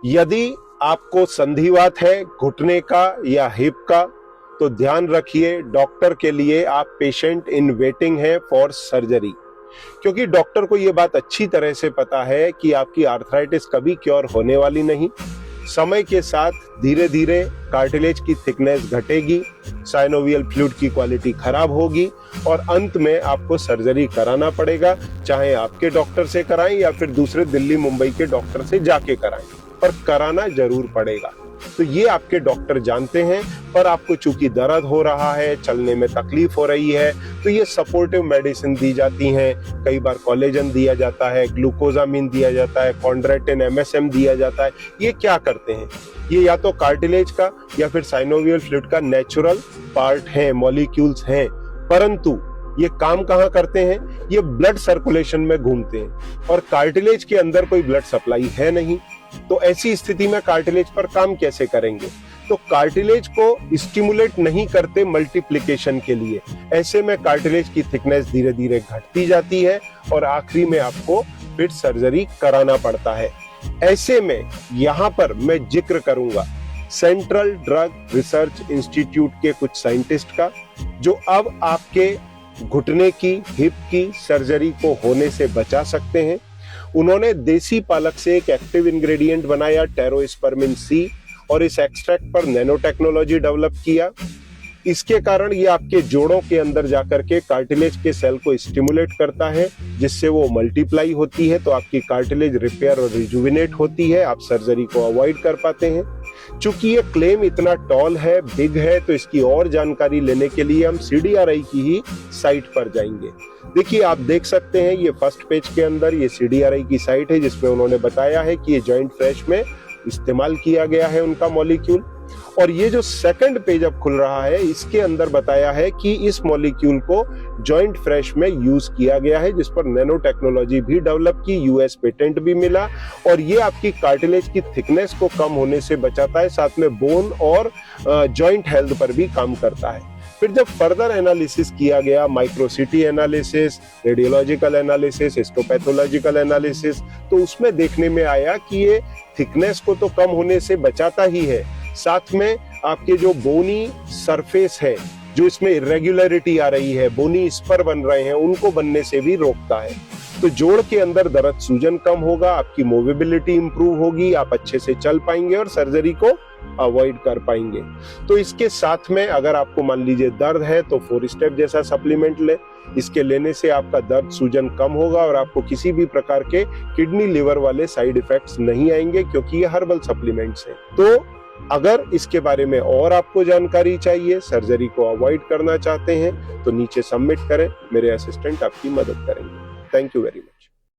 यदि आपको संधिवात है घुटने का या हिप का, तो ध्यान रखिए डॉक्टर के लिए आप पेशेंट इन वेटिंग है फॉर सर्जरी, क्योंकि डॉक्टर को यह बात अच्छी तरह से पता है कि आपकी आर्थराइटिस कभी क्योर होने वाली नहीं। समय के साथ धीरे धीरे कार्टिलेज की थिकनेस घटेगी, साइनोवियल फ्लूइड की क्वालिटी खराब होगी और अंत में आपको सर्जरी कराना पड़ेगा, चाहे आपके डॉक्टर से कराएं या फिर दूसरे दिल्ली मुंबई के डॉक्टर से जाके कराएं, पर कराना जरूर पड़ेगा। तो ये आपके डॉक्टर जानते हैं, पर आपको चूंकि दर्द हो रहा है, चलने में तकलीफ हो रही है, तो ये सपोर्टिव मेडिसिन दी जाती हैं। कई बार कोलेजन दिया जाता है, ग्लूकोजामिन दिया जाता है, कॉन्ड्राइटिन MSM दिया जाता है। ये क्या करते हैं? ये या तो कार्टिलेज का या फिर साइनोवियल फ्लूइड का नेचुरल पार्ट है, मॉलिक्यूल्स हैं, परंतु ये काम कहाँ करते हैं? ये ब्लड सर्कुलेशन में घूमते हैं और कार्टिलेज के अंदर कोई ब्लड सप्लाई है नहीं, तो ऐसी स्थिति में कार्टिलेज पर काम कैसे करेंगे? तो कार्टिलेज को स्टिमुलेट नहीं करते मल्टीप्लिकेशन के लिए। ऐसे में कार्टिलेज की थिकनेस धीरे धीरे घटती जाती है और आखिरी में आपको फिर सर्जरी कराना पड़ता है। ऐसे में यहां पर मैं जिक्र करूंगा सेंट्रल ड्रग रिसर्च इंस्टीट्यूट के कुछ साइंटिस्ट का, जो अब आपके घुटने की, हिप की सर्जरी को होने से बचा सकते हैं। उन्होंने देसी पालक से एक एक्टिव इंग्रेडिएंट बनाया, टेरोस्पर्मिन C, और इस एक्सट्रैक्ट पर नैनो टेक्नोलॉजी डेवलप किया। इसके कारण ये आपके जोड़ों के अंदर जाकर के कार्टिलेज के सेल को स्टिमुलेट करता है, जिससे वो मल्टीप्लाई होती है, तो आपकी कार्टिलेज रिपेयर और रिजुविनेट होती है, आप सर्जरी को अवॉइड कर पाते हैं। चूंकि ये क्लेम इतना टॉल है, बिग है, तो इसकी और जानकारी लेने के लिए हम CDRI की ही साइट पर जाएंगे। देखिए, आप देख सकते हैं ये फर्स्ट पेज के अंदर ये CDRI की साइट है, जिसमें उन्होंने बताया है कि ये जॉइंट फ्रेश में इस्तेमाल किया गया है उनका मॉलिक्यूल। और ये जो सेकंड पेज अब खुल रहा है, इसके अंदर बताया है कि इस मॉलिक्यूल को जॉइंट फ्रेश में यूज किया गया है, जिस पर नैनो टेक्नोलॉजी भी डेवलप की, US पेटेंट भी मिला, और ये आपकी कार्टिलेज की थिकनेस को कम होने से बचाता है, साथ में बोन और जॉइंट हेल्थ पर भी काम करता है। फिर जब फर्दर एनालिसिस किया गया, microscopy analysis, radiological analysis, histopathological analysis, तो उसमें देखने में आया कि ये थिकनेस को तो कम होने से बचाता ही है, साथ में आपके जो बोनी सरफेस है, जो इसमें इरेगुलरिटी आ रही है, बोनी स्पर बन रहे हैं, उनको बनने से भी रोकता है। तो जोड़ के अंदर दर्द सूजन कम होगा, आपकी मूवेबिलिटी इंप्रूव होगी, आप अच्छे से चल पाएंगे और सर्जरी को अवॉइड कर पाएंगे। तो इसके साथ में अगर आपको मान लीजिए दर्द है, तो 4 स्टेप जैसा सप्लीमेंट ले। इसके लेने से आपका दर्द सूजन कम होगा और आपको किसी भी प्रकार के किडनी लिवर वाले साइड इफेक्ट्स नहीं आएंगे, क्योंकि ये हर्बल सप्लीमेंट्स हैं। तो अगर इसके बारे में और आपको जानकारी चाहिए, सर्जरी को अवॉइड करना चाहते हैं, तो नीचे सबमिट करें, मेरे असिस्टेंट आपकी मदद करेंगे। Thank you very much.